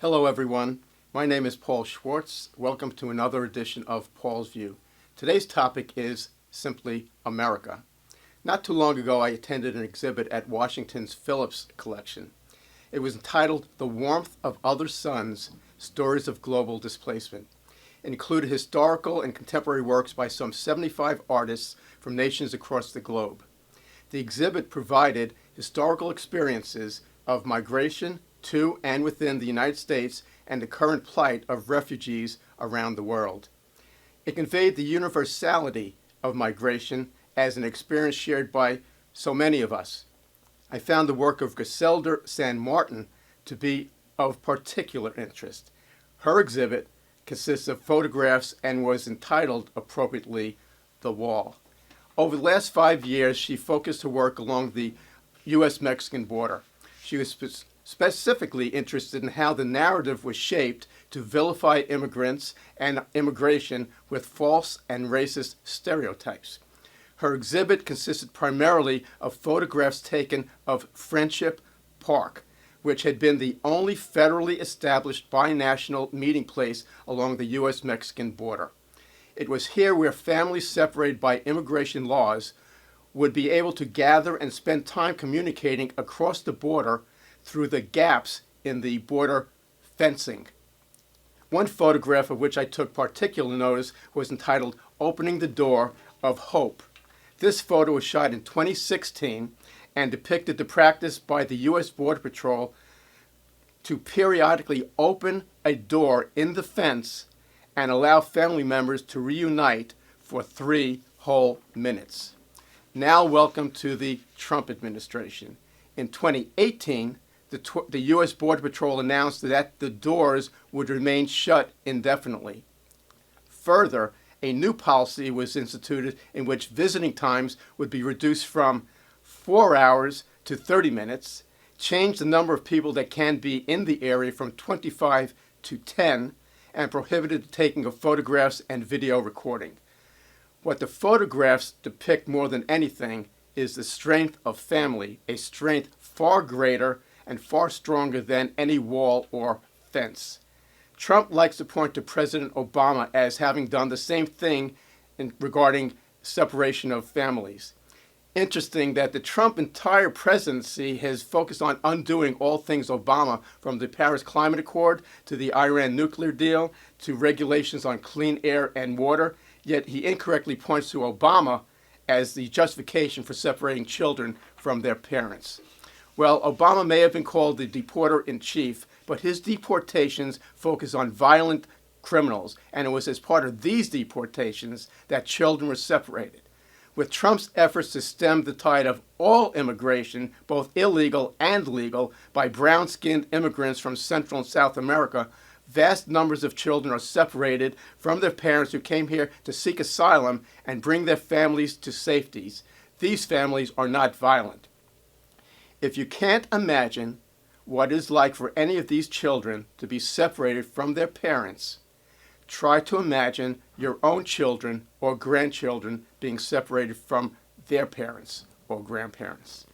Hello everyone, my name is Paul Schwartz. Welcome to another edition of Paul's View. Today's topic is simply America. Not too long ago I attended an exhibit at Washington's Phillips Collection. It was entitled The Warmth of Other Suns, Stories of Global Displacement. It included historical and contemporary works by some 75 artists from nations across the globe. The exhibit provided historical experiences of migration to and within the United States and the current plight of refugees around the world. It conveyed the universality of migration as an experience shared by so many of us. I found the work of Griselda San Martin to be of particular interest. Her exhibit consists of photographs and was entitled, appropriately, The Wall. Over the last 5 years, she focused her work along the U.S.-Mexican border. She was specifically interested in how the narrative was shaped to vilify immigrants and immigration with false and racist stereotypes. Her exhibit consisted primarily of photographs taken of Friendship Park, which had been the only federally established binational meeting place along the U.S.-Mexican border. It was here where families separated by immigration laws would be able to gather and spend time communicating across the border through the gaps in the border fencing. One photograph of which I took particular notice was entitled Opening the Door of Hope. This photo was shot in 2016 and depicted the practice by the U.S. Border Patrol to periodically open a door in the fence and allow family members to reunite for 3 whole minutes. Now welcome to the Trump administration. In 2018, the U.S. Border Patrol announced that the doors would remain shut indefinitely. Further, a new policy was instituted in which visiting times would be reduced from 4 hours to 30 minutes, changed the number of people that can be in the area from 25 to 10, and prohibited the taking of photographs and video recording. What the photographs depict more than anything is the strength of family, a strength far greater and far stronger than any wall or fence. Trump likes to point to President Obama as having done the same thing regarding separation of families. Interesting that the Trump entire presidency has focused on undoing all things Obama, from the Paris Climate Accord to the Iran nuclear deal to regulations on clean air and water, yet he incorrectly points to Obama as the justification for separating children from their parents. Well, Obama may have been called the deporter-in-chief, but his deportations focus on violent criminals, and it was as part of these deportations that children were separated. With Trump's efforts to stem the tide of all immigration, both illegal and legal, by brown-skinned immigrants from Central and South America, vast numbers of children are separated from their parents who came here to seek asylum and bring their families to safety. These families are not violent. If you can't imagine what it is like for any of these children to be separated from their parents, try to imagine your own children or grandchildren being separated from their parents or grandparents.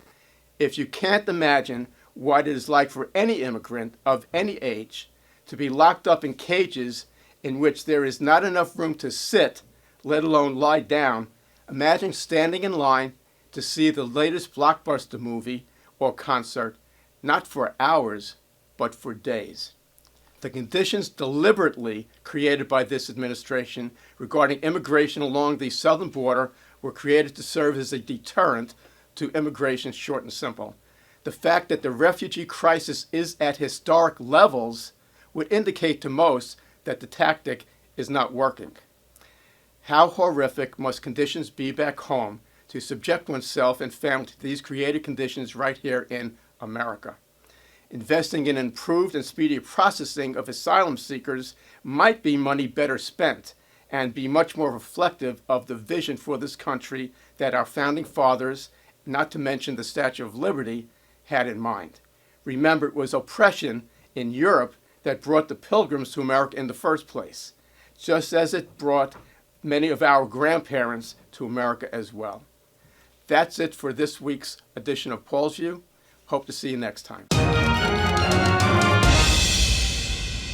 If you can't imagine what it is like for any immigrant of any age to be locked up in cages in which there is not enough room to sit, let alone lie down, imagine standing in line to see the latest blockbuster movie or concert, not for hours, but for days. The conditions deliberately created by this administration regarding immigration along the southern border were created to serve as a deterrent to immigration, short and simple. The fact that the refugee crisis is at historic levels would indicate to most that the tactic is not working. How horrific must conditions be back home to subject oneself and family to these created conditions right here in America? Investing in improved and speedier processing of asylum seekers might be money better spent and be much more reflective of the vision for this country that our founding fathers, not to mention the Statue of Liberty, had in mind. Remember, it was oppression in Europe that brought the Pilgrims to America in the first place, just as it brought many of our grandparents to America as well. That's it for this week's edition of Paul's View. Hope to see you next time.